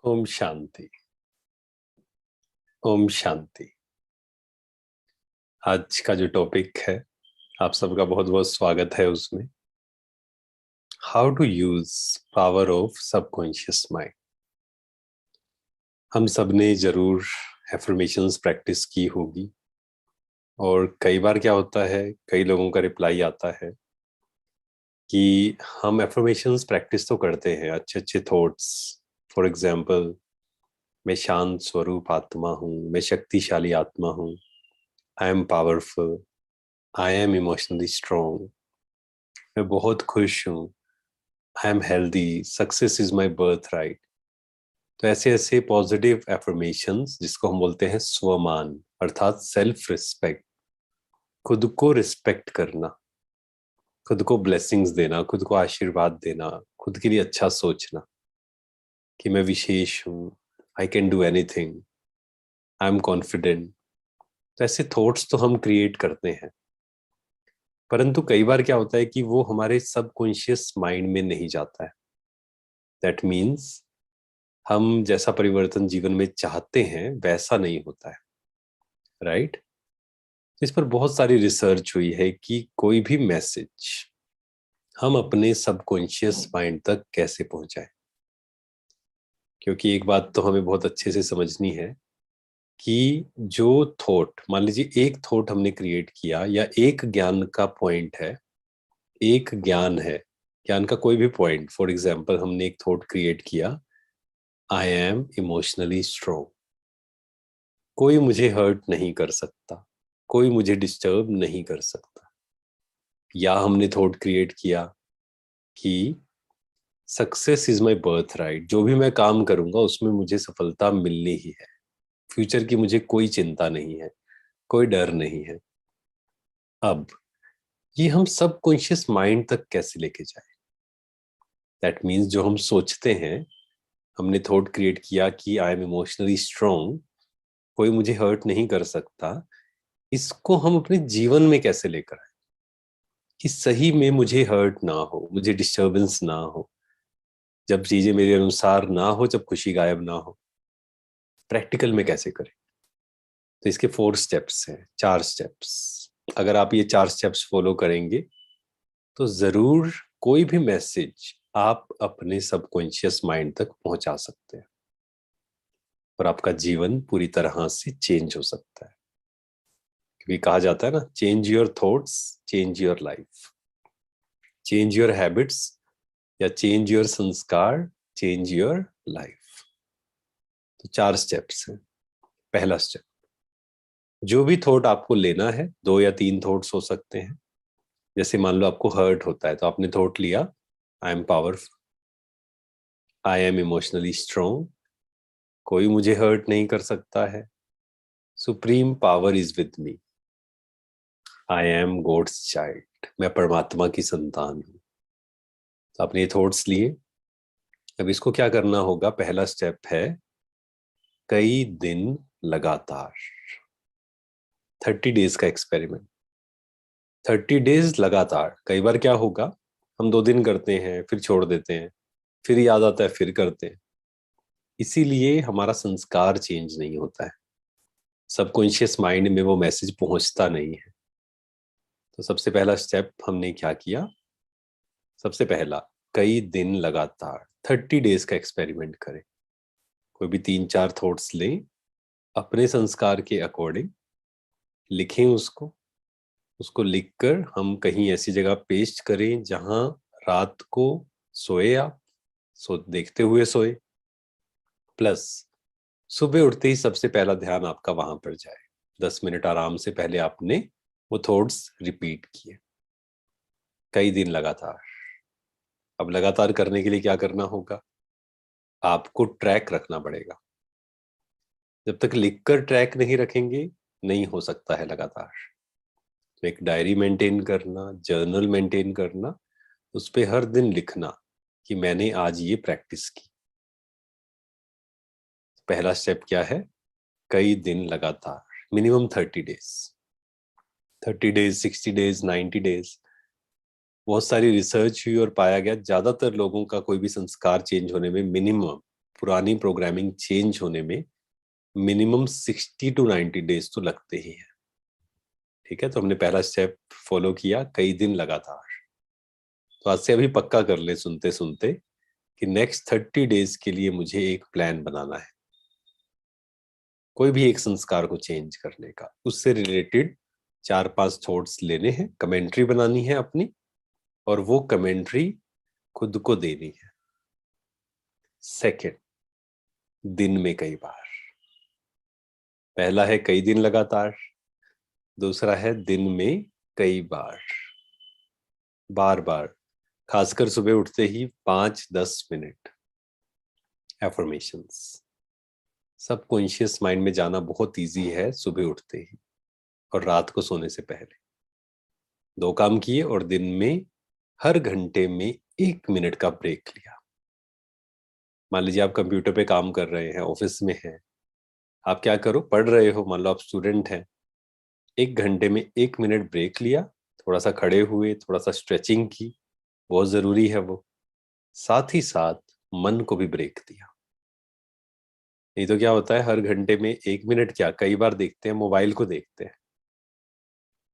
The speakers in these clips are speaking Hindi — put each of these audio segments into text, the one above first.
ओम शांति। ओम शांति। आज का जो टॉपिक है, आप सबका बहुत बहुत स्वागत है उसमें। How to use power of subconscious mind. हम सब ने जरूर एफर्मेशंस प्रैक्टिस की होगी, और कई बार क्या होता है, कई लोगों का रिप्लाई आता है कि हम एफर्मेशंस प्रैक्टिस तो करते हैं, अच्छे अच्छे थॉट्स। फॉर एग्जाम्पल, मैं शांत स्वरूप आत्मा हूँ, मैं शक्तिशाली आत्मा हूँ, आई am powerful, I am emotionally strong, मैं बहुत खुश हूँ, I am healthy, success is my birth right. तो ऐसे ऐसे पॉजिटिव एफर्मेशंस, जिसको हम बोलते हैं स्वमान, अर्थात सेल्फ रिस्पेक्ट, खुद को रिस्पेक्ट करना, खुद को ब्लेसिंग्स देना, खुद को आशीर्वाद देना, खुद के लिए अच्छा सोचना कि मैं विशेष हूँ, I can do anything, I am confident. तो ऐसे थॉट्स तो हम क्रिएट करते हैं, परंतु कई बार क्या होता है कि वो हमारे सबकॉन्शियस माइंड में नहीं जाता है। दैट मीन्स हम जैसा परिवर्तन जीवन में चाहते हैं वैसा नहीं होता है, राइट। तो इस पर बहुत सारी रिसर्च हुई है कि कोई भी मैसेज हम अपने सबकॉन्शियस माइंड तक कैसे पहुंचाएं। क्योंकि एक बात तो हमें बहुत अच्छे से समझनी है कि जो थॉट, मान लीजिए एक थॉट हमने क्रिएट किया, या एक ज्ञान का पॉइंट है, एक ज्ञान है, ज्ञान का कोई भी पॉइंट। फॉर एग्जाम्पल, हमने एक थॉट क्रिएट किया, आई एम इमोशनली स्ट्रोंग, कोई मुझे हर्ट नहीं कर सकता, कोई मुझे डिस्टर्ब नहीं कर सकता। या हमने थॉट क्रिएट किया कि success is my birth right, जो भी मैं काम करूंगा उसमें मुझे सफलता मिलनी ही है, फ्यूचर की मुझे कोई चिंता नहीं है, कोई डर नहीं है। अब ये हम सबकॉन्शियस माइंड तक कैसे लेके जाए। दैट मीन्स जो हम सोचते हैं, हमने थॉट क्रिएट किया कि आई एम इमोशनली स्ट्रोंग, कोई मुझे हर्ट नहीं कर सकता, इसको हम अपने जीवन में कैसे लेकर आए कि सही में मुझे हर्ट ना हो, मुझे डिस्टर्बेंस ना हो, जब चीजें मेरे अनुसार ना हो, जब खुशी गायब ना हो। प्रैक्टिकल में कैसे करें। तो इसके 4 स्टेप्स हैं, 4 स्टेप्स। अगर आप ये 4 स्टेप्स फॉलो करेंगे तो जरूर कोई भी मैसेज आप अपने सबकॉन्शियस माइंड तक पहुंचा सकते हैं, और आपका जीवन पूरी तरह से चेंज हो सकता है। क्योंकि कहा जाता है ना, change your thoughts, change your life, change your habits, या चेंज योर संस्कार, चेंज योर लाइफ। तो 4 स्टेप्स हैं। पहला स्टेप, जो भी थॉट आपको लेना है, 2 या 3 थॉट्स हो सकते हैं। जैसे मान लो आपको हर्ट होता है, तो आपने थॉट लिया, I am powerful, I am emotionally strong, कोई मुझे हर्ट नहीं कर सकता है, supreme power is with me, I am God's child, मैं परमात्मा की संतान हूं। तो आपने ये थॉट्स लिए। अब इसको क्या करना होगा, पहला स्टेप है कई दिन लगातार, 30 डेज का एक्सपेरिमेंट। 30 डेज लगातार। कई बार क्या होगा, हम 2 दिन करते हैं, फिर छोड़ देते हैं, फिर याद आता है, फिर करते हैं। इसीलिए हमारा संस्कार चेंज नहीं होता है, सबकॉन्शियस माइंड में वो मैसेज पहुंचता नहीं है। तो सबसे पहला स्टेप हमने क्या किया, सबसे पहला, कई दिन लगातार 30 डेज का एक्सपेरिमेंट करें। कोई भी 3-4 थॉट्स लें, अपने संस्कार के अकॉर्डिंग लिखें उसको। उसको लिखकर हम कहीं ऐसी जगह पेस्ट करें जहां रात को सोए आप, देखते हुए सोए, प्लस सुबह उठते ही सबसे पहला ध्यान आपका वहां पर जाए। 10 मिनट आराम से पहले आपने वो थॉट्स रिपीट किए, कई दिन लगातार। अब लगातार करने के लिए क्या करना होगा, आपको ट्रैक रखना पड़ेगा। जब तक लिखकर ट्रैक नहीं रखेंगे, नहीं हो सकता है लगातार। तो एक डायरी मेंटेन करना, जर्नल मेंटेन करना, उस पे हर दिन लिखना कि मैंने आज ये प्रैक्टिस की। पहला स्टेप क्या है, कई दिन लगातार, minimum 30 days. 30 days, 60 days, 90 days. बहुत सारी रिसर्च हुई और पाया गया ज्यादातर लोगों का कोई भी संस्कार चेंज होने में मिनिमम पुरानी प्रोग्रामिंग चेंज होने में मिनिमम 60 to 90 डेज तो लगते ही हैं। ठीक है, तो हमने पहला स्टेप फॉलो किया कई दिन लगातार। तो आज से अभी पक्का कर ले सुनते सुनते कि नेक्स्ट 30 डेज के लिए मुझे एक प्लान बनाना है, कोई भी एक संस्कार को चेंज करने का। उससे रिलेटेड 4-5 थॉट्स लेने हैं, कमेंट्री बनानी है अपनी, और वो कमेंट्री खुद को देनी है। सेकंड, दिन में कई बार। पहला है कई दिन लगातार, दूसरा है दिन में कई बार, बार बार, खासकर सुबह उठते ही 5-10 मिनट एफर्मेशंस। सबकॉन्शियस माइंड में जाना बहुत इजी है सुबह उठते ही और रात को सोने से पहले। 2 काम किए और दिन में हर घंटे में 1 मिनट का ब्रेक लिया। मान लीजिए आप कंप्यूटर पे काम कर रहे हैं, ऑफिस में हैं, आप क्या करो, पढ़ रहे हो, मान लो आप स्टूडेंट हैं, 1 घंटे में 1 मिनट ब्रेक लिया, थोड़ा सा खड़े हुए, थोड़ा सा स्ट्रेचिंग की, बहुत जरूरी है वो। साथ ही साथ मन को भी ब्रेक दिया। नहीं तो क्या होता है, हर घंटे में 1 मिनट क्या, कई बार देखते हैं, मोबाइल को देखते हैं।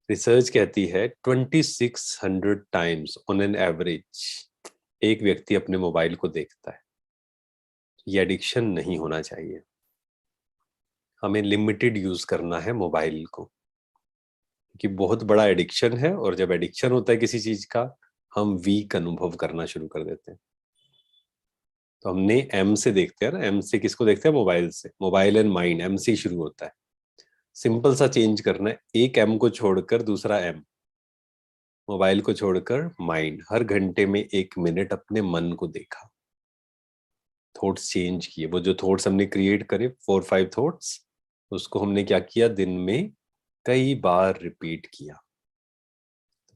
रिसर्च कहती है 2600 टाइम्स ऑन एन एवरेज एक व्यक्ति अपने मोबाइल को देखता है। ये एडिक्शन नहीं होना चाहिए, हमें लिमिटेड यूज करना है मोबाइल को, क्योंकि बहुत बड़ा एडिक्शन है। और जब एडिक्शन होता है किसी चीज का, हम वीक अनुभव करना शुरू कर देते हैं। तो हमने एम से देखते हैं ना, एम से किसको देखते हैं, मोबाइल से। मोबाइल एंड माइंड, एम से ही शुरू होता है। सिंपल सा चेंज करना है, एक एम को छोड़कर दूसरा एम, मोबाइल को छोड़कर माइंड। हर घंटे में 1 मिनट अपने मन को देखा, थॉट्स चेंज किए। वो जो थॉट्स हमने क्रिएट करे 4-5 थॉट्स, उसको हमने क्या किया, दिन में कई बार रिपीट किया।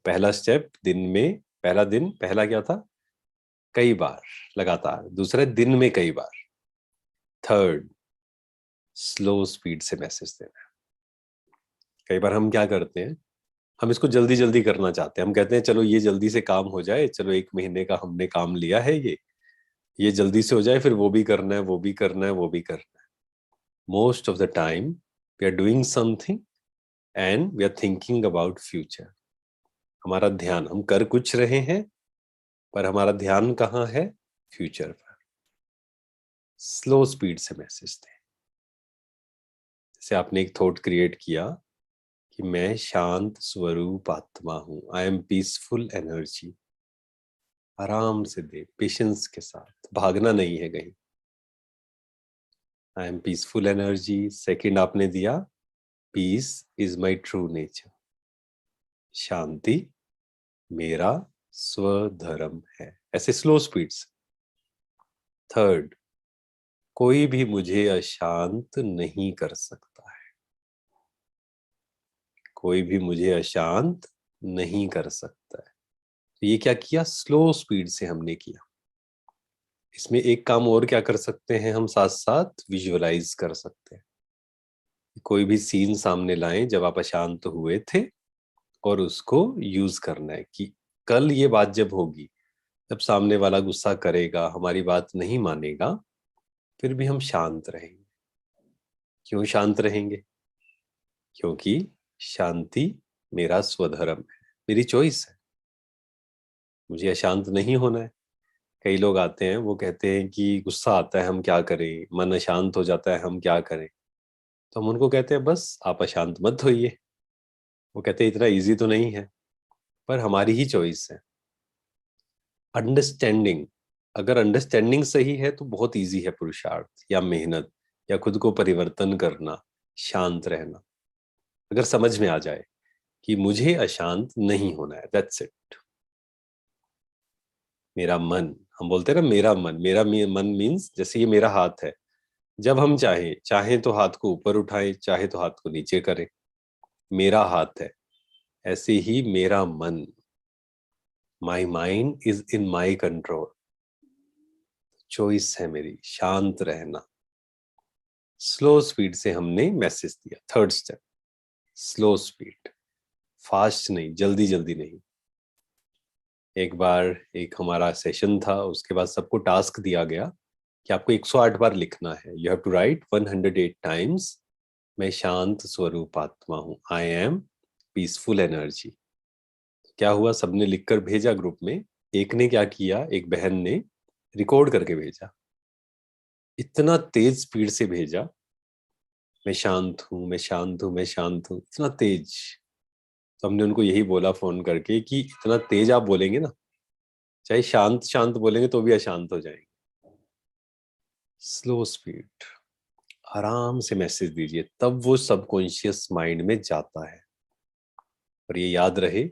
पहला स्टेप, दिन में, पहला दिन, पहला क्या था, कई बार लगातार। दूसरा, दिन में कई बार। थर्ड, स्लो स्पीड से मैसेज देना। कई बार हम क्या करते हैं, हम इसको जल्दी जल्दी करना चाहते हैं। हम कहते हैं चलो ये जल्दी से काम हो जाए, चलो 1 महीने का हमने काम लिया है, ये जल्दी से हो जाए, फिर वो भी करना है, वो भी करना है, वो भी करना है। Most of the time we are doing something and we are thinking about future. हमारा ध्यान, हम कर कुछ रहे हैं पर हमारा ध्यान कहाँ है, फ्यूचर पर। स्लो स्पीड से मैसेज दें। जैसे आपने एक थॉट क्रिएट किया कि मैं शांत स्वरूप आत्मा हूं, आई एम पीसफुल एनर्जी। आराम से दे, पेशेंस के साथ, भागना नहीं है कहीं। I am peaceful energy. Second आपने दिया, peace is my true nature. शांति मेरा स्वधर्म है, ऐसे स्लो स्पीड से। थर्ड, कोई भी मुझे अशांत नहीं कर सकता है, कोई भी मुझे अशांत नहीं कर सकता है। तो ये क्या किया, स्लो स्पीड से हमने किया। इसमें एक काम और क्या कर सकते हैं हम, साथ साथ विजुअलाइज कर सकते हैं। कोई भी सीन सामने लाएं जब आप अशांत हुए थे, और उसको यूज करना है कि कल ये बात जब होगी, जब सामने वाला गुस्सा करेगा, हमारी बात नहीं मानेगा, फिर भी हम शांत रहेंगे। क्यों शांत रहेंगे, क्योंकि शांति मेरा स्वधर्म है, मेरी चॉइस है। मुझे अशांत नहीं होना है। कई लोग आते हैं, वो कहते हैं कि गुस्सा आता है, हम क्या करें, मन अशांत हो जाता है, हम क्या करें। तो हम उनको कहते हैं बस आप अशांत मत होइए। वो कहते हैं इतना इजी तो नहीं है, पर हमारी ही चॉइस है। अंडरस्टैंडिंग, अगर अंडरस्टैंडिंग सही है तो बहुत इजी है पुरुषार्थ या मेहनत या खुद को परिवर्तन करना, शांत रहना। अगर समझ में आ जाए कि मुझे अशांत नहीं होना है, दैट्स इट। मेरा मन, हम बोलते हैं ना मेरा मन, मन मीन्स जैसे ये मेरा हाथ है, जब हम चाहें तो हाथ को ऊपर उठाएं, चाहे तो हाथ को नीचे करें, मेरा हाथ है। ऐसे ही मेरा मन, माई mind is in my control. Choice है मेरी, शांत रहना। स्लो स्पीड से हमने मैसेज दिया। Third step, slow speed, fast नहीं, जल्दी जल्दी नहीं। एक बार एक हमारा सेशन था, उसके बाद सबको टास्क दिया गया कि आपको 108 बार लिखना है। You have to write 108 times, मैं शांत स्वरूप आत्मा हूं, आई एम पीसफुल एनर्जी। क्या हुआ, सबने लिखकर भेजा ग्रुप में। एक ने क्या किया, एक बहन ने रिकॉर्ड करके भेजा, इतना तेज स्पीड से भेजा, मैं शांत हूं, मैं शांत हूं, मैं शांत हूं, इतना तेज। तो हमने उनको यही बोला फोन करके कि इतना तेज आप बोलेंगे ना, चाहे शांत शांत बोलेंगे तो भी अशांत हो जाएंगे। स्लो स्पीड, आराम से मैसेज दीजिए, तब वो सबकॉन्शियस माइंड में जाता है। और ये याद रहे,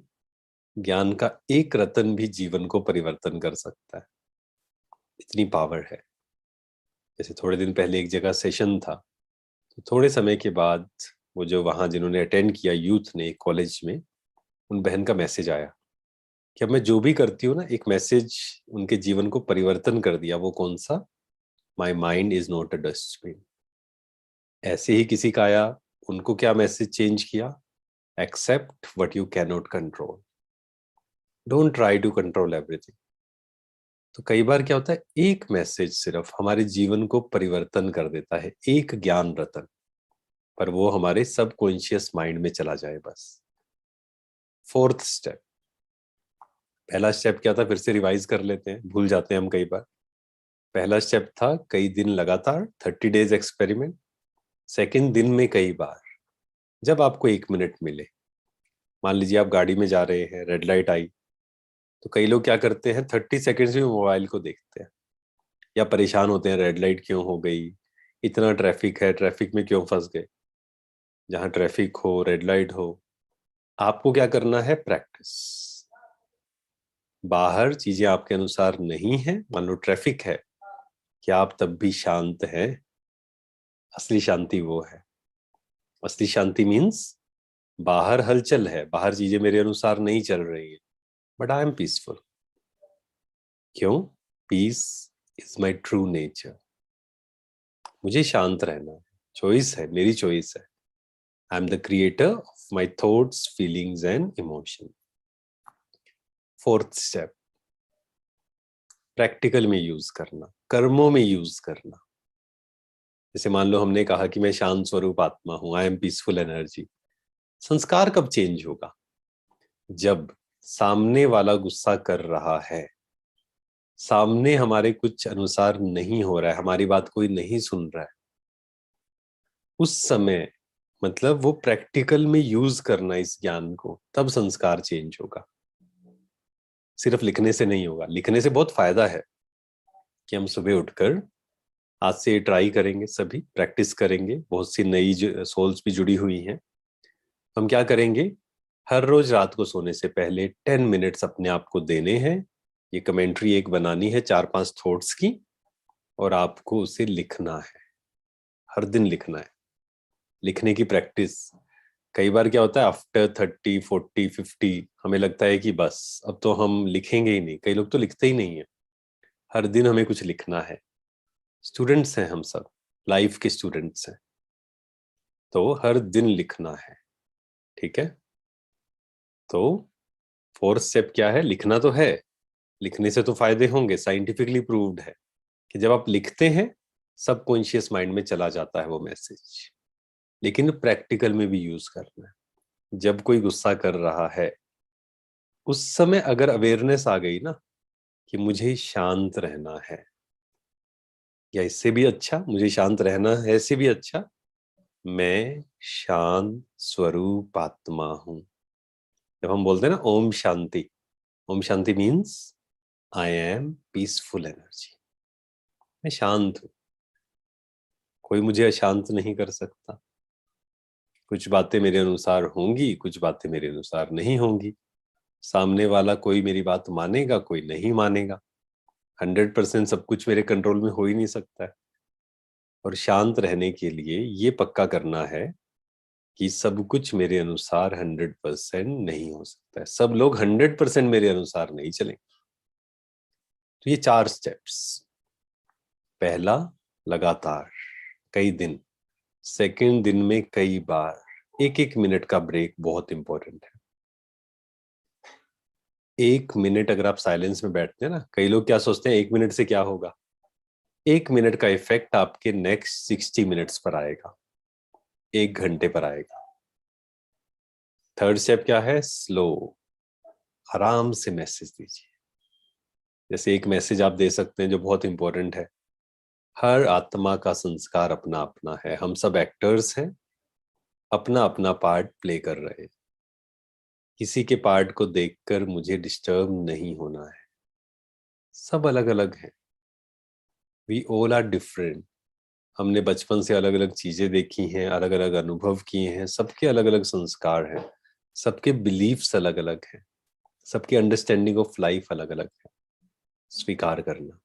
ज्ञान का एक रतन भी जीवन को परिवर्तन कर सकता है, इतनी पावर है। जैसे थोड़े दिन पहले एक जगह सेशन था, तो थोड़े समय के बाद वो जो वहां जिन्होंने अटेंड किया यूथ ने कॉलेज में, उन बहन का मैसेज आया कि अब मैं जो भी करती हूँ ना, एक मैसेज उनके जीवन को परिवर्तन कर दिया। वो कौन सा, my mind is not a dustbin. ऐसे ही किसी का आया, उनको क्या मैसेज चेंज किया, accept what you can not control, don't try to control everything. तो कई बार क्या होता है, एक मैसेज सिर्फ हमारे जीवन को परिवर्तन कर देता है, एक ज्ञान रतन, पर वो हमारे सबकॉन्शियस माइंड में चला जाए बस। फोर्थ स्टेप, पहला स्टेप क्या था, फिर से रिवाइज कर लेते हैं, भूल जाते हैं हम कई बार। पहला स्टेप था कई दिन लगातार, 30 डेज एक्सपेरिमेंट। सेकंड, दिन में कई बार, जब आपको 1 मिनट मिले। मान लीजिए आप गाड़ी में जा रहे हैं, रेड लाइट आई, तो कई लोग क्या करते हैं, 30 सेकेंड्स में मोबाइल को देखते हैं, या परेशान होते हैं, रेड लाइट क्यों हो गई, इतना ट्रैफिक है, ट्रैफिक में क्यों फंस गए। जहां ट्रैफिक हो, रेड लाइट हो, आपको क्या करना है, प्रैक्टिस। बाहर चीजें आपके अनुसार नहीं है, मान लो ट्रैफिक है, क्या आप तब भी शांत हैं? असली शांति वो है। असली शांति मीन्स बाहर हलचल है, बाहर चीजें मेरे अनुसार नहीं चल रही है, बट आई एम पीसफुल। क्यों? Peace is my true nature. मुझे शांत रहना है, चॉइस है, मेरी चॉइस है। I am the creator of my thoughts, feelings and emotion. Fourth step, practical में यूज करना, कर्मों में यूज करना। जैसे मान लो हमने कहा कि मैं शांत स्वरूप आत्मा हूं, आई एम पीसफुल एनर्जी। संस्कार कब चेंज होगा, जब सामने वाला गुस्सा कर रहा है, सामने हमारे कुछ अनुसार नहीं हो रहा है, हमारी बात कोई नहीं सुन रहा है, उस समय मतलब वो प्रैक्टिकल में यूज करना इस ज्ञान को, तब संस्कार चेंज होगा। सिर्फ लिखने से नहीं होगा। लिखने से बहुत फायदा है कि हम सुबह उठकर आज से ट्राई करेंगे, सभी प्रैक्टिस करेंगे, बहुत सी नई सोल्स भी जुड़ी हुई हैं। हम क्या करेंगे, हर रोज रात को सोने से पहले 10 मिनट्स अपने आप को देने हैं। ये कमेंट्री एक बनानी है 4-5 थॉट्स की, और आपको उसे लिखना है, हर दिन लिखना है। लिखने की प्रैक्टिस। कई बार क्या होता है, आफ्टर 30, 40, 50 हमें लगता है कि बस अब तो हम लिखेंगे ही नहीं। कई लोग तो लिखते ही नहीं है। हर दिन हमें कुछ लिखना है। स्टूडेंट्स हैं हम सब, लाइफ के स्टूडेंट्स हैं, तो हर दिन लिखना है। ठीक है, तो फोर्थ स्टेप क्या है, लिखना तो है। लिखने से तो फायदे होंगे, साइंटिफिकली प्रूव्ड है कि जब आप लिखते हैं, सबकॉन्शियस माइंड में चला जाता है वो मैसेज। लेकिन प्रैक्टिकल में भी यूज करना है। जब कोई गुस्सा कर रहा है, उस समय अगर अवेयरनेस आ गई ना कि मुझे शांत रहना है, या इससे भी अच्छा मुझे शांत रहना है, इससे भी अच्छा मैं शांत स्वरूप आत्मा हूं। जब हम बोलते हैं ना Om Shanti, Om Shanti means I am peaceful energy. मैं शांत हूं, कोई मुझे अशांत नहीं कर सकता। कुछ बातें मेरे अनुसार होंगी, कुछ बातें मेरे अनुसार नहीं होंगी। सामने वाला कोई मेरी बात मानेगा, कोई नहीं मानेगा। 100% सब कुछ मेरे कंट्रोल में हो ही नहीं सकता है। और शांत रहने के लिए ये पक्का करना है कि सब कुछ मेरे अनुसार 100% नहीं हो सकता है। सब लोग 100% मेरे अनुसार नहीं चलेंगे। तो ये 4 स्टेप्स। पहला, लगातार कई दिन। सेकंड, दिन में कई बार। 1-1 मिनट का ब्रेक बहुत इंपॉर्टेंट है। 1 मिनट अगर आप साइलेंस में बैठते हैं ना, कई लोग क्या सोचते हैं 1 मिनट से क्या होगा। 1 मिनट का इफेक्ट आपके नेक्स्ट 60 मिनट्स पर आएगा, 1 घंटे पर आएगा। थर्ड स्टेप क्या है? स्लो, आराम से मैसेज दीजिए। जैसे एक मैसेज आप दे सकते हैं जो बहुत इंपॉर्टेंट है, हर आत्मा का संस्कार अपना अपना है, हम सब एक्टर्स हैं, अपना अपना पार्ट प्ले कर रहे हैं, किसी के पार्ट को देखकर मुझे डिस्टर्ब नहीं होना है, सब अलग अलग हैं, वी ऑल आर डिफरेंट। हमने बचपन से अलग अलग चीजें देखी हैं, अलग अलग अनुभव किए हैं, सबके अलग अलग संस्कार हैं, सबके बिलीफ्स अलग अलग हैं, सबकी अंडरस्टैंडिंग ऑफ लाइफ अलग अलग है। स्वीकार करना,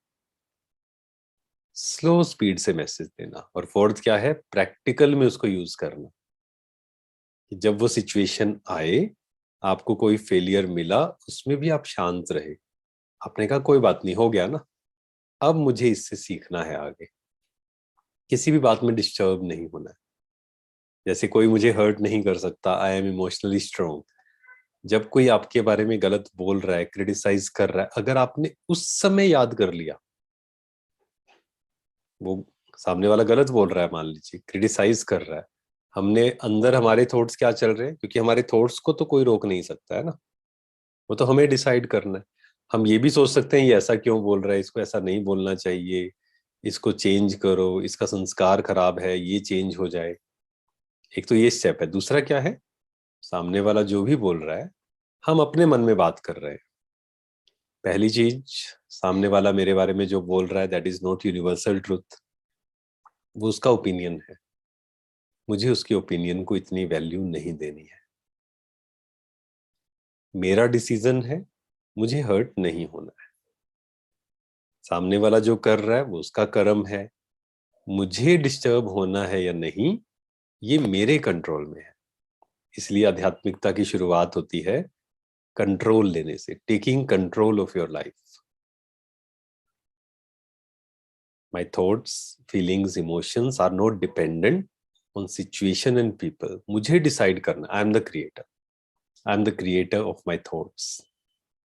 स्लो स्पीड से मैसेज देना, और फोर्थ क्या है? प्रैक्टिकल में उसको यूज करना, कि जब वो सिचुएशन आए, आपको कोई फेलियर मिला, उसमें भी आप शांत रहे, आपने कहा कोई बात नहीं, हो गया ना, अब मुझे इससे सीखना है आगे, किसी भी बात में डिस्टर्ब नहीं होना है। जैसे कोई मुझे हर्ट नहीं कर सकता, आई एम इमोशनली स्ट्रोंग। जब कोई आपके बारे में गलत बोल रहा है, क्रिटिसाइज कर रहा है, अगर आपने उस समय याद कर लिया, वो सामने वाला गलत बोल रहा है, मान लीजिए क्रिटिसाइज कर रहा है, हमने अंदर हमारे थॉट्स क्या चल रहे हैं, क्योंकि हमारे थॉट्स को तो कोई रोक नहीं सकता है ना, वो तो हमें डिसाइड करना है। हम ये भी सोच सकते हैं ये ऐसा क्यों बोल रहा है, इसको ऐसा नहीं बोलना चाहिए, इसको चेंज करो, इसका संस्कार खराब है, ये चेंज हो जाए। एक तो ये स्टेप है। दूसरा क्या है? सामने वाला जो भी बोल रहा है, हम अपने मन में बात कर रहे हैं। पहली चीज, सामने वाला मेरे बारे में जो बोल रहा है, that is not universal truth, वो उसका ओपिनियन है, मुझे उसके ओपिनियन को इतनी वैल्यू नहीं देनी है। मेरा डिसीजन है, मुझे हर्ट नहीं होना है। सामने वाला जो कर रहा है वो उसका कर्म है, मुझे डिस्टर्ब होना है या नहीं, ये मेरे कंट्रोल में है। इसलिए आध्यात्मिकता की शुरुआत होती है कंट्रोल लेने से, taking control of your life. My thoughts, feelings, emotions are not dependent on situation and people. मुझे डिसाइड करना, I am the creator, I am the creator of my thoughts,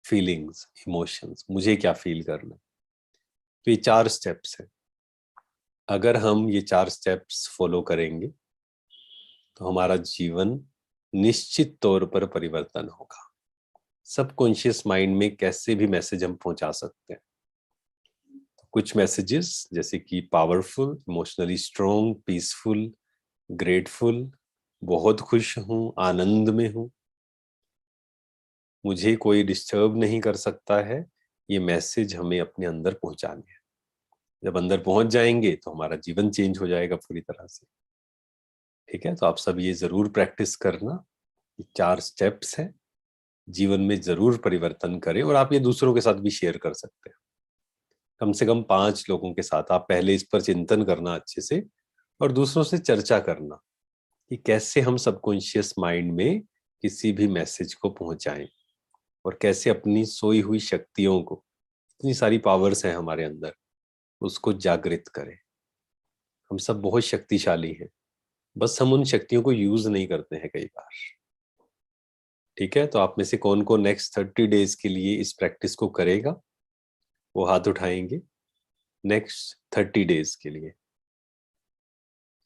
feelings, emotions, मुझे क्या फील करना। तो ये 4 स्टेप्स हैं। अगर हम ये 4 स्टेप्स फॉलो करेंगे तो हमारा जीवन निश्चित तौर पर परिवर्तन होगा। सबकॉन्शियस माइंड में कैसे भी मैसेज हम पहुंचा सकते हैं। तो कुछ मैसेजेस जैसे कि powerful, emotionally strong, peaceful, grateful, बहुत खुश हूं, आनंद में हूं, मुझे कोई डिस्टर्ब नहीं कर सकता है, ये मैसेज हमें अपने अंदर पहुंचाने हैं। जब अंदर पहुंच जाएंगे तो हमारा जीवन चेंज हो जाएगा पूरी तरह से। ठीक है, तो आप सब ये जरूर प्रैक्टिस करना। ये 4 स्टेप्स हैं, जीवन में जरूर परिवर्तन करें, और आप ये दूसरों के साथ भी शेयर कर सकते हैं। कम से कम 5 लोगों के साथ आप पहले इस पर चिंतन करना अच्छे से, और दूसरों से चर्चा करना कि कैसे हम सबकॉन्शियस माइंड में किसी भी मैसेज को पहुंचाएं, और कैसे अपनी सोई हुई शक्तियों को, इतनी सारी पावर्स हैं हमारे अंदर, उसको जागृत करें। हम सब बहुत शक्तिशाली हैं, बस हम उन शक्तियों को यूज नहीं करते हैं कई बार। ठीक है, तो आप में से कौन कौन नेक्स्ट 30 डेज के लिए इस प्रैक्टिस को करेगा, वो हाथ उठाएंगे। नेक्स्ट 30 डेज के लिए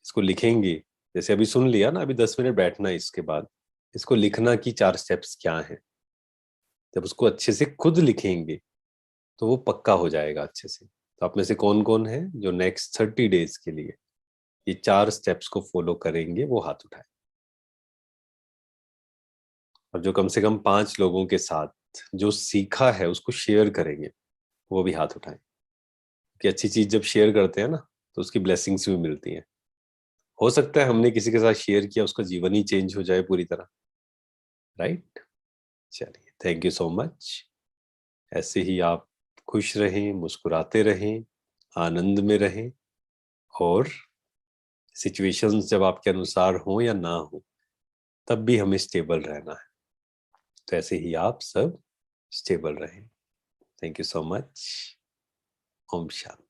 इसको लिखेंगे। जैसे अभी सुन लिया ना, अभी 10 मिनट बैठना है, इसके बाद इसको लिखना कि 4 स्टेप्स क्या हैं। जब उसको अच्छे से खुद लिखेंगे तो वो पक्का हो जाएगा अच्छे से। तो आप में से कौन कौन है जो नेक्स्ट 30 डेज के लिए ये 4 स्टेप्स को फॉलो करेंगे, वो हाथ उठाए। और जो कम से कम 5 लोगों के साथ जो सीखा है उसको शेयर करेंगे, वो भी हाथ उठाएं। कि अच्छी चीज जब शेयर करते हैं ना, तो उसकी ब्लेसिंग्स भी मिलती हैं। हो सकता है हमने किसी के साथ शेयर किया, उसका जीवन ही चेंज हो जाए पूरी तरह। राइट? चलिए, थैंक यू सो मच। ऐसे ही आप खुश रहें, मुस्कुराते रहें, आनंद में रहें, और सिचुएशंस जब आपके अनुसार हो या ना हो, तब भी हमें स्टेबल रहना है। तो ऐसे ही आप सब स्टेबल रहें। Thank you so much. ओम शांति।